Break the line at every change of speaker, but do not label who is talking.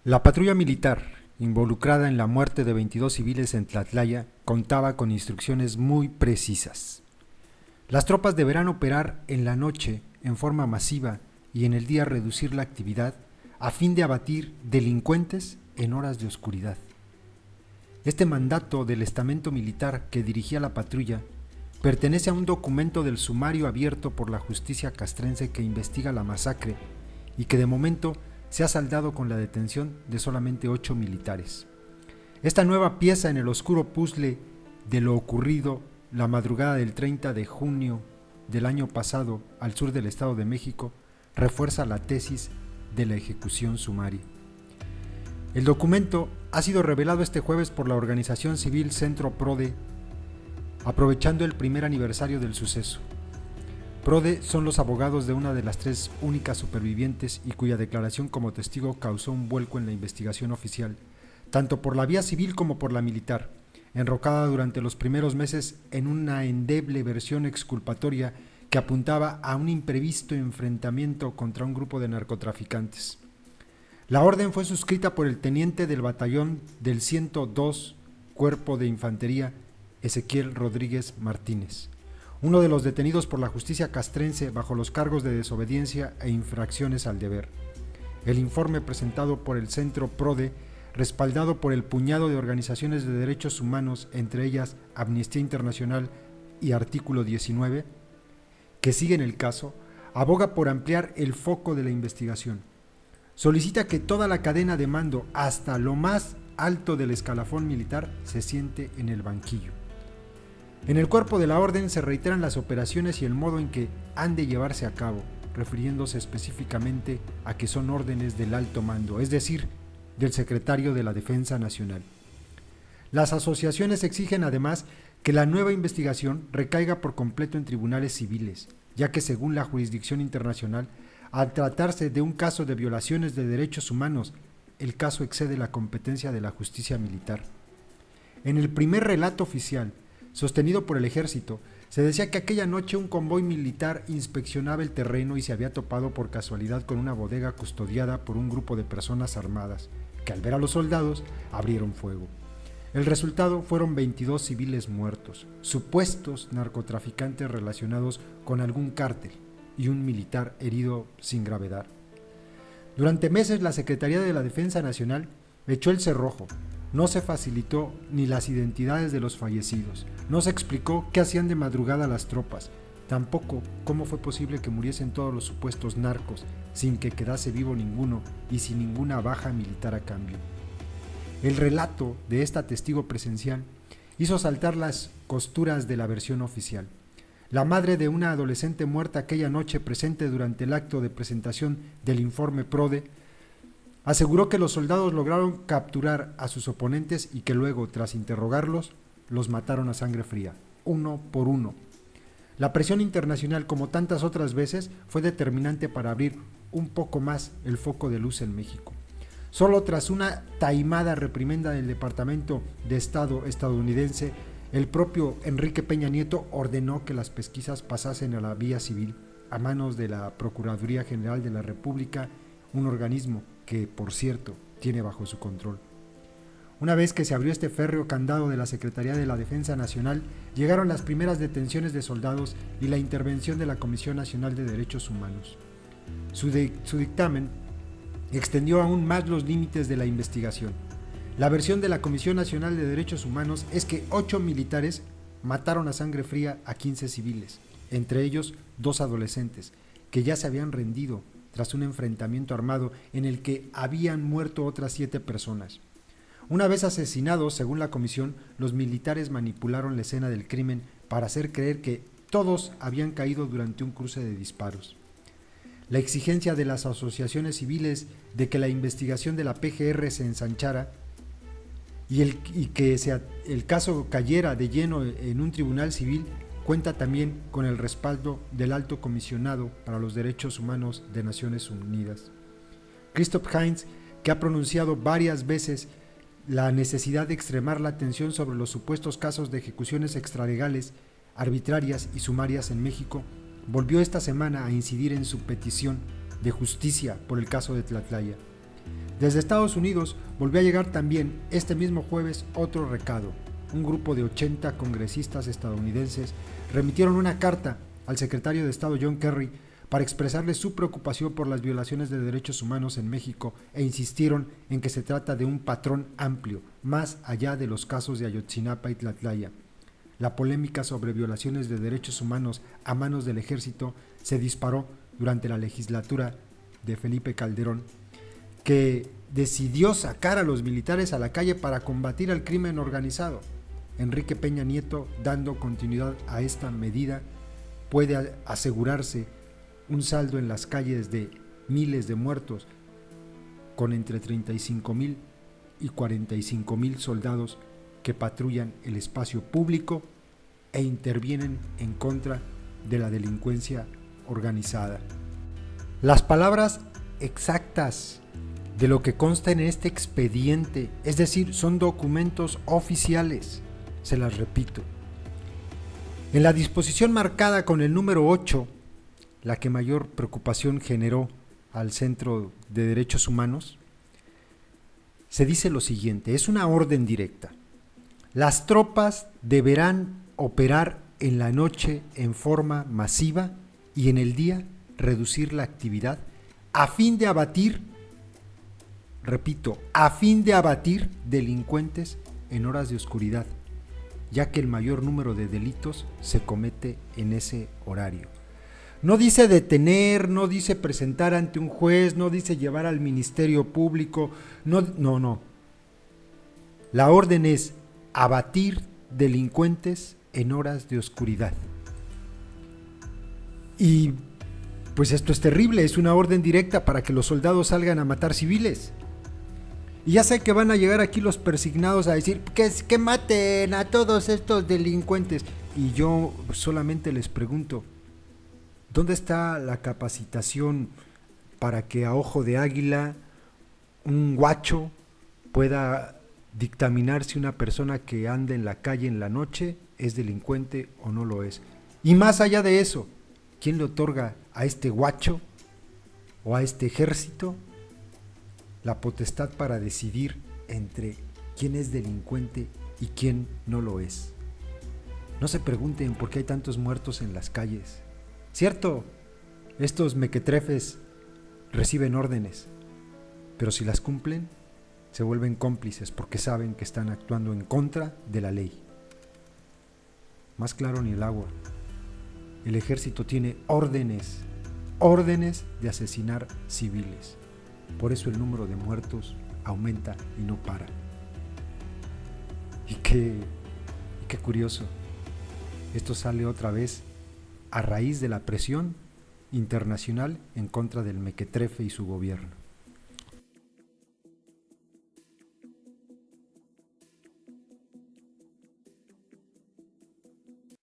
La patrulla militar, involucrada en la muerte de 22 civiles en Tlatlaya, contaba con instrucciones muy precisas. Las tropas deberán operar en la noche en forma masiva y en el día reducir la actividad a fin de abatir delincuentes en horas de oscuridad. Este mandato del estamento militar que dirigía la patrulla pertenece a un documento del sumario abierto por la justicia castrense que investiga la masacre y que de momento se ha saldado con la detención de solamente 8 militares. Esta nueva pieza en el oscuro puzzle de lo ocurrido la madrugada del 30 de junio del año pasado al sur del Estado de México refuerza la tesis de la ejecución sumaria. El documento ha sido revelado este jueves por la organización civil Centro PRODE, aprovechando el primer aniversario del suceso. PRODE son los abogados de una de las 3 únicas supervivientes y cuya declaración como testigo causó un vuelco en la investigación oficial, tanto por la vía civil como por la militar, enrocada durante los primeros meses en una endeble versión exculpatoria que apuntaba a un imprevisto enfrentamiento contra un grupo de narcotraficantes. La orden fue suscrita por el teniente del batallón del 102 Cuerpo de Infantería, Ezequiel Rodríguez Martínez, uno de los detenidos por la justicia castrense bajo los cargos de desobediencia e infracciones al deber. El informe presentado por el Centro PRODE, respaldado por el puñado de organizaciones de derechos humanos, entre ellas Amnistía Internacional y Artículo 19, que siguen el caso, aboga por ampliar el foco de la investigación. Solicita que toda la cadena de mando, hasta lo más alto del escalafón militar, se siente en el banquillo. En el cuerpo de la orden se reiteran las operaciones y el modo en que han de llevarse a cabo, refiriéndose específicamente a que son órdenes del alto mando, es decir, del secretario de la Defensa Nacional. Las asociaciones exigen además que la nueva investigación recaiga por completo en tribunales civiles, ya que según la jurisdicción internacional, al tratarse de un caso de violaciones de derechos humanos, el caso excede la competencia de la justicia militar. En el primer relato oficial, sostenido por el ejército, se decía que aquella noche un convoy militar inspeccionaba el terreno y se había topado por casualidad con una bodega custodiada por un grupo de personas armadas, que al ver a los soldados abrieron fuego. El resultado fueron 22 civiles muertos, supuestos narcotraficantes relacionados con algún cártel, y un militar herido sin gravedad. Durante meses la Secretaría de la Defensa Nacional echó el cerrojo. No se facilitó ni las identidades de los fallecidos, no se explicó qué hacían de madrugada las tropas, tampoco cómo fue posible que muriesen todos los supuestos narcos, sin que quedase vivo ninguno y sin ninguna baja militar a cambio. El relato de esta testigo presencial hizo saltar las costuras de la versión oficial. La madre de una adolescente muerta aquella noche presente durante el acto de presentación del informe PRODE, aseguró que los soldados lograron capturar a sus oponentes y que luego, tras interrogarlos, los mataron a sangre fría, uno por uno. La presión internacional, como tantas otras veces, fue determinante para abrir un poco más el foco de luz en México. Solo tras una taimada reprimenda del Departamento de Estado estadounidense, el propio Enrique Peña Nieto ordenó que las pesquisas pasasen a la vía civil, a manos de la Procuraduría General de la República, un organismo que, por cierto, tiene bajo su control. Una vez que se abrió este férreo candado de la Secretaría de la Defensa Nacional, llegaron las primeras detenciones de soldados y la intervención de la Comisión Nacional de Derechos Humanos. Su dictamen extendió aún más los límites de la investigación. La versión de la Comisión Nacional de Derechos Humanos es que 8 militares mataron a sangre fría a 15 civiles, entre ellos 2 adolescentes, que ya se habían rendido tras un enfrentamiento armado en el que habían muerto otras 7 personas. Una vez asesinados, según la comisión, los militares manipularon la escena del crimen para hacer creer que todos habían caído durante un cruce de disparos. La exigencia de las asociaciones civiles de que la investigación de la PGR se ensanchara y que el caso cayera de lleno en un tribunal civil cuenta también con el respaldo del Alto Comisionado para los Derechos Humanos de Naciones Unidas, Christoph Heinz, que ha pronunciado varias veces la necesidad de extremar la atención sobre los supuestos casos de ejecuciones extralegales, arbitrarias y sumarias en México, volvió esta semana a incidir en su petición de justicia por el caso de Tlatlaya. Desde Estados Unidos volvió a llegar también este mismo jueves otro recado. Un grupo de 80 congresistas estadounidenses remitieron una carta al secretario de Estado John Kerry para expresarle su preocupación por las violaciones de derechos humanos en México e insistieron en que se trata de un patrón amplio, más allá de los casos de Ayotzinapa y Tlatlaya. La polémica sobre violaciones de derechos humanos a manos del ejército se disparó durante la legislatura de Felipe Calderón, que decidió sacar a los militares a la calle para combatir al crimen organizado. Enrique Peña Nieto, dando continuidad a esta medida, puede asegurarse un saldo en las calles de miles de muertos, con entre 35,000 y 45,000 soldados que patrullan el espacio público e intervienen en contra de la delincuencia organizada. Las palabras exactas de lo que consta en este expediente, es decir, son documentos oficiales, se las repito. En la disposición marcada con el número 8, la que mayor preocupación generó al Centro de Derechos Humanos, se dice lo siguiente, es una orden directa. Las tropas deberán operar en la noche en forma masiva y en el día reducir la actividad a fin de abatir, repito, a fin de abatir delincuentes en horas de oscuridad, ya que el mayor número de delitos se comete en ese horario. No dice detener, no dice presentar ante un juez, no dice llevar al Ministerio Público, no. La orden es abatir delincuentes en horas de oscuridad. Y pues esto es terrible, es una orden directa para que los soldados salgan a matar civiles. Y ya sé que van a llegar aquí los persignados a decir que maten a todos estos delincuentes. Y yo solamente les pregunto, ¿dónde está la capacitación para que a ojo de águila un guacho pueda dictaminar si una persona que anda en la calle en la noche es delincuente o no lo es? Y más allá de eso, ¿quién le otorga a este guacho o a este ejército la potestad para decidir entre quién es delincuente y quién no lo es? No se pregunten por qué hay tantos muertos en las calles. Cierto, estos mequetrefes reciben órdenes, pero si las cumplen, se vuelven cómplices porque saben que están actuando en contra de la ley. Más claro ni el agua. El ejército tiene órdenes de asesinar civiles. Por eso el número de muertos aumenta y no para. Y qué curioso. Esto sale otra vez a raíz de la presión internacional en contra del mequetrefe y su gobierno.